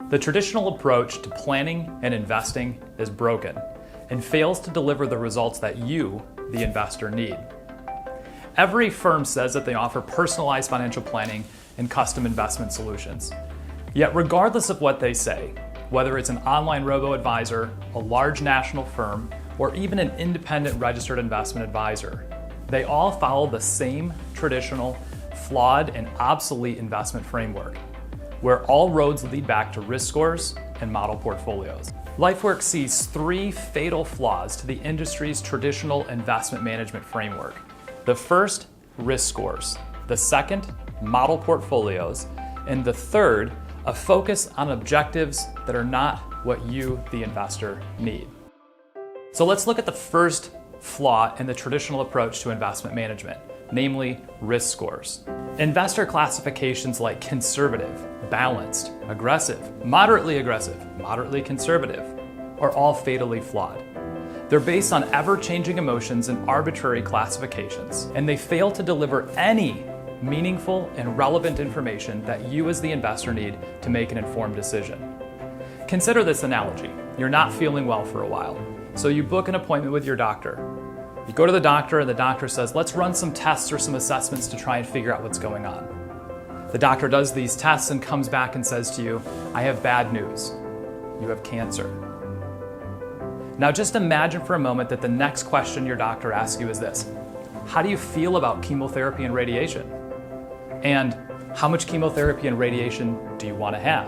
The traditional approach to planning and investing is broken and fails to deliver the results that you, the investor, need. Every firm says that they offer personalized financial planning and custom investment solutions. Yet regardless of what they say, whether it's an online robo-advisor, a large national firm, or even an independent registered investment advisor, they all follow the same traditional, flawed, and obsolete investment framework, where all roads lead back to risk scores and model portfolios. Lifeworks sees three fatal flaws to the industry's traditional investment management framework. The first, risk scores. The second, model portfolios. And the third, a focus on objectives that are not what you, the investor, need. So let's look at the first flaw in the traditional approach to investment management, namely risk scores. Investor classifications like conservative, balanced, aggressive, moderately conservative, are all fatally flawed. They're based on ever-changing emotions and arbitrary classifications, and they fail to deliver any meaningful and relevant information that you as the investor need to make an informed decision. Consider this analogy. You're not feeling well for a while, so you book an appointment with your doctor. You go to the doctor and the doctor says, let's run some tests or some assessments to try and figure out what's going on. The doctor does these tests and comes back and says to you, I have bad news. You have cancer. Now just imagine for a moment that the next question your doctor asks you is this: how do you feel about chemotherapy and radiation? And how much chemotherapy and radiation do you want to have?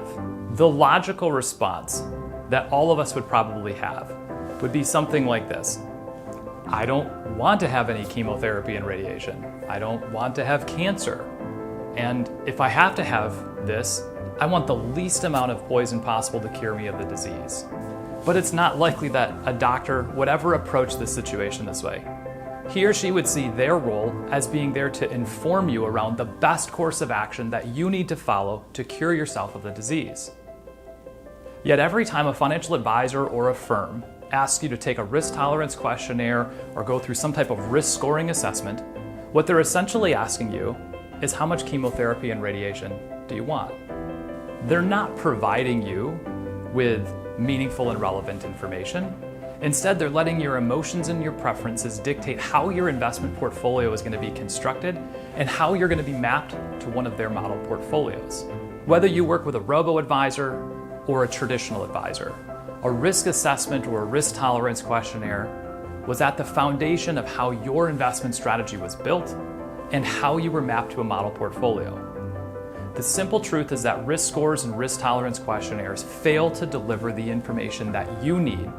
The logical response that all of us would probably have would be something like this: I don't want to have any chemotherapy and radiation. I don't want to have cancer. And if I have to have this, I want the least amount of poison possible to cure me of the disease. But it's not likely that a doctor would ever approach this situation this way. He or she would see their role as being there to inform you around the best course of action that you need to follow to cure yourself of the disease. Yet every time a financial advisor or a firm asks you to take a risk tolerance questionnaire or go through some type of risk scoring assessment, what they're essentially asking you is how much chemotherapy and radiation do you want? They're not providing you with meaningful and relevant information. Instead, they're letting your emotions and your preferences dictate how your investment portfolio is going to be constructed and how you're going to be mapped to one of their model portfolios. Whether you work with a robo-advisor or a traditional advisor, a risk assessment or a risk tolerance questionnaire was at the foundation of how your investment strategy was built and how you were mapped to a model portfolio. The simple truth is that risk scores and risk tolerance questionnaires fail to deliver the information that you need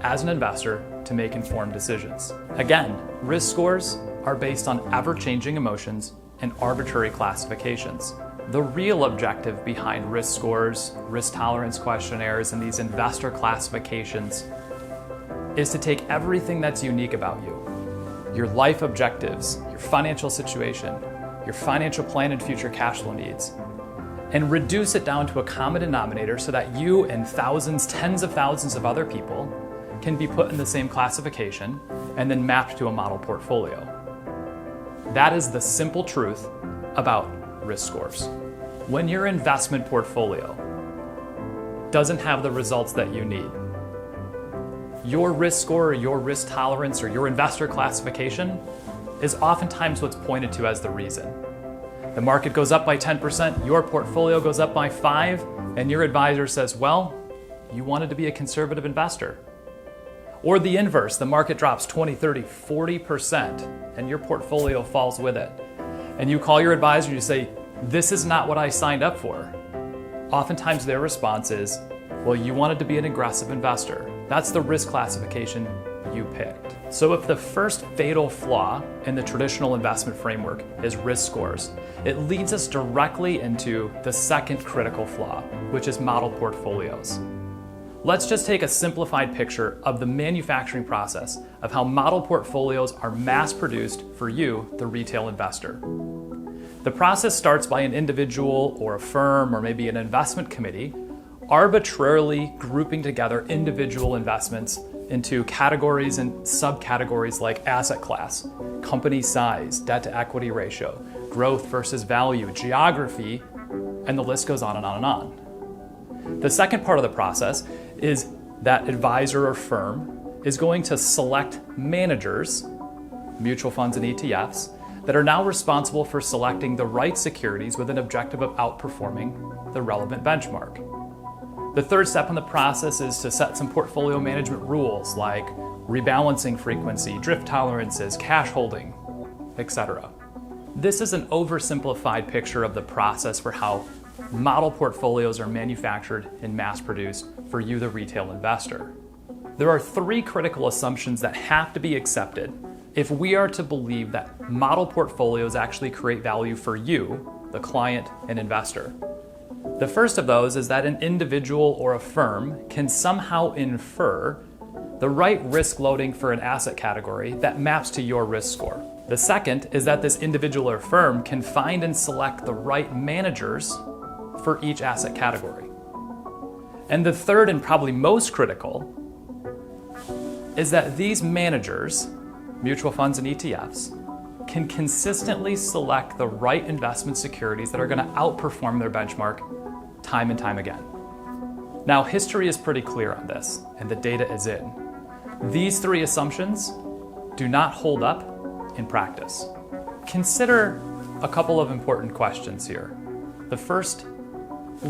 as an investor to make informed decisions. Again, risk scores are based on ever-changing emotions and arbitrary classifications. The real objective behind risk scores, risk tolerance questionnaires, and these investor classifications is to take everything that's unique about you, your life objectives, your financial situation, your financial plan and future cash flow needs, and reduce it down to a common denominator so that you and thousands, tens of thousands of other people can be put in the same classification and then mapped to a model portfolio. That is the simple truth about risk scores. When your investment portfolio doesn't have the results that you need, your risk score or your risk tolerance or your investor classification is oftentimes what's pointed to as the reason. The market goes up by 10%, your portfolio goes up by 5%, and your advisor says, well, you wanted to be a conservative investor. Or the inverse, the market drops 20, 30, 40%, and your portfolio falls with it. And you call your advisor and you say, this is not what I signed up for. Oftentimes their response is, well, you wanted to be an aggressive investor. That's the risk classification you picked. So if the first fatal flaw in the traditional investment framework is risk scores, it leads us directly into the second critical flaw, which is model portfolios. Let's just take a simplified picture of the manufacturing process of how model portfolios are mass-produced for you, the retail investor. The process starts by an individual or a firm or maybe an investment committee arbitrarily grouping together individual investments into categories and subcategories like asset class, company size, debt to equity ratio, growth versus value, geography, and the list goes on and on and on. The second part of the process is that advisor or firm is going to select managers, mutual funds and ETFs, that are now responsible for selecting the right securities with an objective of outperforming the relevant benchmark. The third step in the process is to set some portfolio management rules like rebalancing frequency, drift tolerances, cash holding, etc. This is an oversimplified picture of the process for how model portfolios are manufactured and mass-produced for you, the retail investor. There are three critical assumptions that have to be accepted if we are to believe that model portfolios actually create value for you, the client and investor. The first of those is that an individual or a firm can somehow infer the right risk loading for an asset category that maps to your risk score. The second is that this individual or firm can find and select the right managers for each asset category. And the third and probably most critical is that these managers, mutual funds and ETFs, can consistently select the right investment securities that are going to outperform their benchmark time and time again. Now, history is pretty clear on this, and the data is in. These three assumptions do not hold up in practice. Consider a couple of important questions here. The first,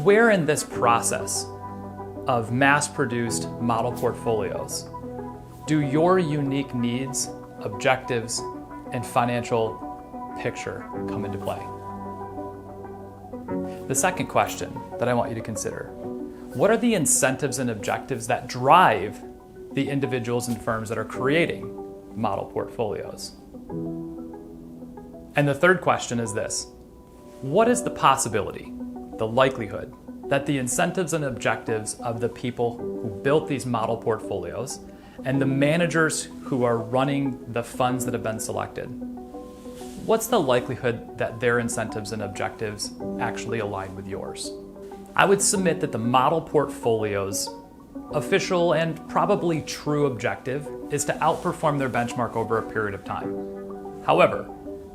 where in this process of mass-produced model portfolios do your unique needs, objectives, and financial picture come into play? The second question that I want you to consider, what are the incentives and objectives that drive the individuals and firms that are creating model portfolios? And the third question is this, what is the possibility, the likelihood, that the incentives and objectives of the people who built these model portfolios and the managers who are running the funds that have been selected, what's the likelihood that their incentives and objectives actually align with yours? I would submit that the model portfolio's official and probably true objective is to outperform their benchmark over a period of time. However,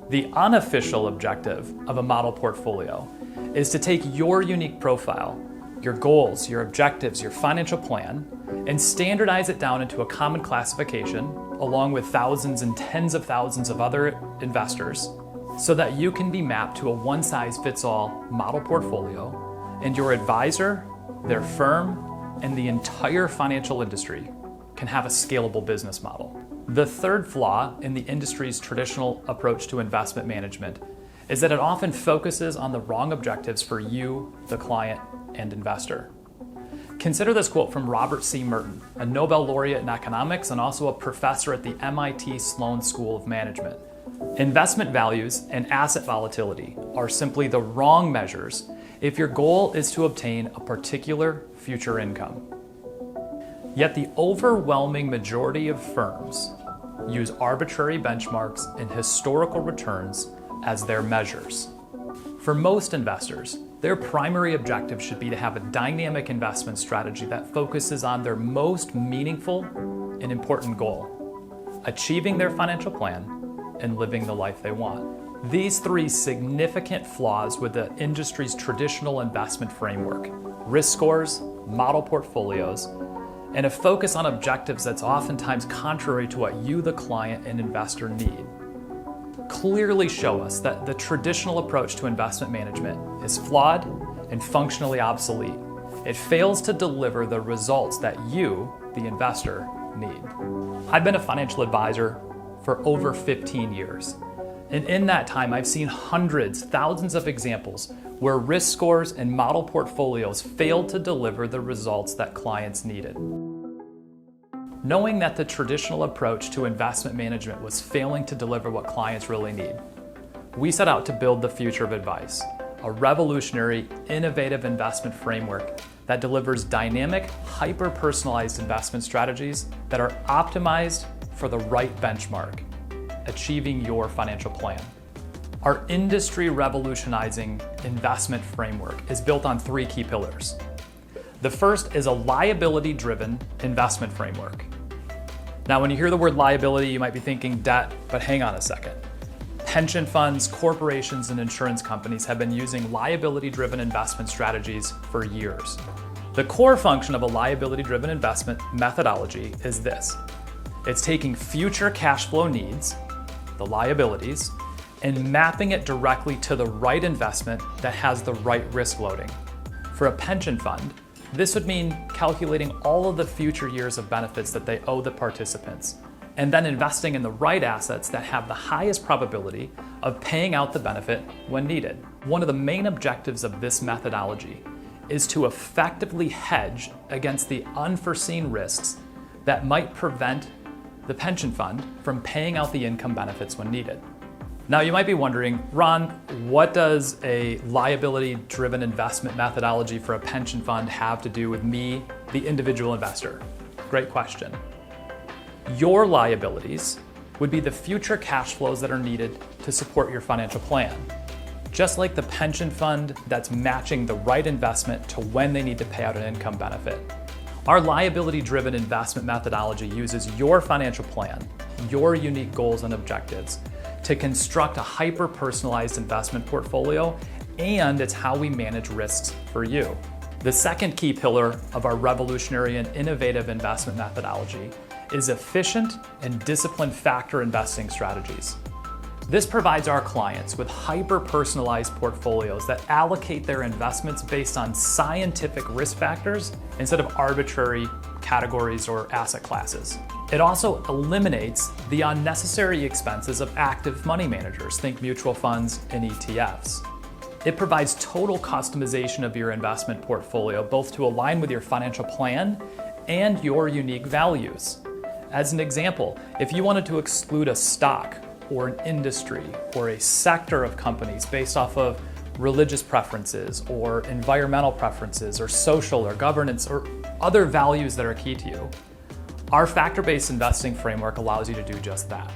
the unofficial objective of a model portfolio is to take your unique profile, your goals, your objectives, your financial plan, and standardize it down into a common classification along with thousands and tens of thousands of other investors so that you can be mapped to a one-size-fits-all model portfolio, and your advisor, their firm, and the entire financial industry can have a scalable business model. The third flaw in the industry's traditional approach to investment management is that it often focuses on the wrong objectives for you, the client, and investor. Consider this quote from Robert C. Merton, a Nobel laureate in economics and also a professor at the MIT Sloan School of Management. Investment values and asset volatility are simply the wrong measures if your goal is to obtain a particular future income. Yet the overwhelming majority of firms use arbitrary benchmarks and historical returns as their measures. For most investors, their primary objective should be to have a dynamic investment strategy that focuses on their most meaningful and important goal, achieving their financial plan and living the life they want. These three significant flaws with the industry's traditional investment framework, risk scores, model portfolios, and a focus on objectives that's oftentimes contrary to what you, the client and investor, need, clearly show us that the traditional approach to investment management is flawed and functionally obsolete. It fails to deliver the results that you, the investor, need. I've been a financial advisor for over 15 years. And in that time, I've seen hundreds, thousands of examples where risk scores and model portfolios failed to deliver the results that clients needed. Knowing that the traditional approach to investment management was failing to deliver what clients really need, we set out to build the future of advice, a revolutionary, innovative investment framework that delivers dynamic, hyper-personalized investment strategies that are optimized for the right benchmark, achieving your financial plan. Our industry revolutionizing investment framework is built on three key pillars. The first is a liability-driven investment framework. Now, when you hear the word liability, you might be thinking debt, but hang on a second. Pension funds, corporations, and insurance companies have been using liability-driven investment strategies for years. The core function of a liability-driven investment methodology is this. It's taking future cash flow needs, the liabilities, and mapping it directly to the right investment that has the right risk loading. For a pension fund, this would mean calculating all of the future years of benefits that they owe the participants, and then investing in the right assets that have the highest probability of paying out the benefit when needed. One of the main objectives of this methodology is to effectively hedge against the unforeseen risks that might prevent the pension fund from paying out the income benefits when needed. Now you might be wondering, Ron, what does a liability-driven investment methodology for a pension fund have to do with me, the individual investor? Great question. Your liabilities would be the future cash flows that are needed to support your financial plan. Just like the pension fund that's matching the right investment to when they need to pay out an income benefit. Our liability-driven investment methodology uses your financial plan, your unique goals and objectives, to construct a hyper-personalized investment portfolio, and it's how we manage risks for you. The second key pillar of our revolutionary and innovative investment methodology is efficient and disciplined factor investing strategies. This provides our clients with hyper-personalized portfolios that allocate their investments based on scientific risk factors instead of arbitrary categories or asset classes. It also eliminates the unnecessary expenses of active money managers, think mutual funds and ETFs. It provides total customization of your investment portfolio, both to align with your financial plan and your unique values. As an example, if you wanted to exclude a stock or an industry or a sector of companies based off of religious preferences or environmental preferences or social or governance or other values that are key to you, our factor-based investing framework allows you to do just that.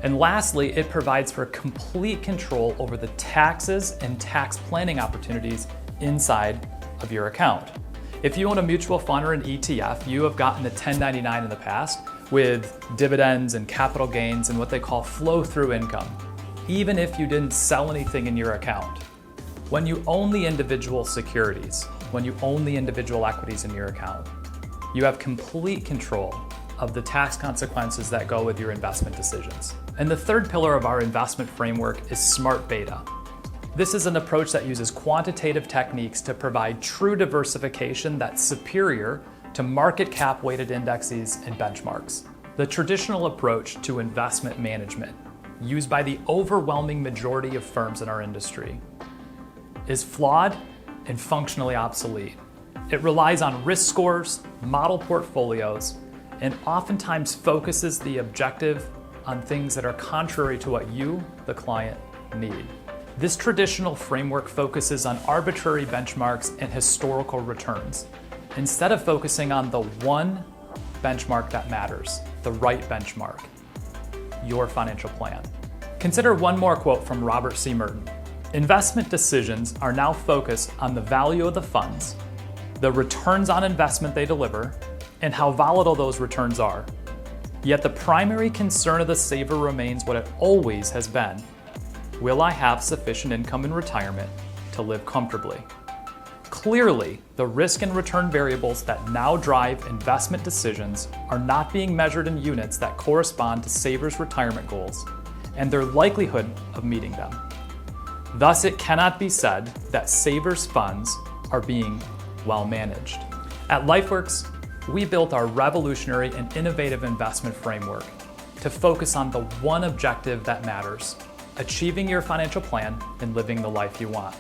And lastly, it provides for complete control over the taxes and tax planning opportunities inside of your account. If you own a mutual fund or an ETF, you have gotten a 1099 in the past with dividends and capital gains and what they call flow-through income, even if you didn't sell anything in your account. When you own the individual securities, when you own the individual equities in your account, you have complete control of the tax consequences that go with your investment decisions. And the third pillar of our investment framework is smart beta. This is an approach that uses quantitative techniques to provide true diversification that's superior to market cap weighted indexes and benchmarks. The traditional approach to investment management, used by the overwhelming majority of firms in our industry, is flawed and functionally obsolete. It relies on risk scores, model portfolios, and oftentimes focuses the objective on things that are contrary to what you, the client, need. This traditional framework focuses on arbitrary benchmarks and historical returns, instead of focusing on the one benchmark that matters, the right benchmark, your financial plan. Consider one more quote from Robert C. Merton. Investment decisions are now focused on the value of the funds, the returns on investment they deliver, and how volatile those returns are. Yet the primary concern of the saver remains what it always has been. Will I have sufficient income in retirement to live comfortably? Clearly, the risk and return variables that now drive investment decisions are not being measured in units that correspond to savers' retirement goals and their likelihood of meeting them. Thus, it cannot be said that savers' funds are being well managed. At Lifeworks, we built our revolutionary and innovative investment framework to focus on the one objective that matters: achieving your financial plan and living the life you want.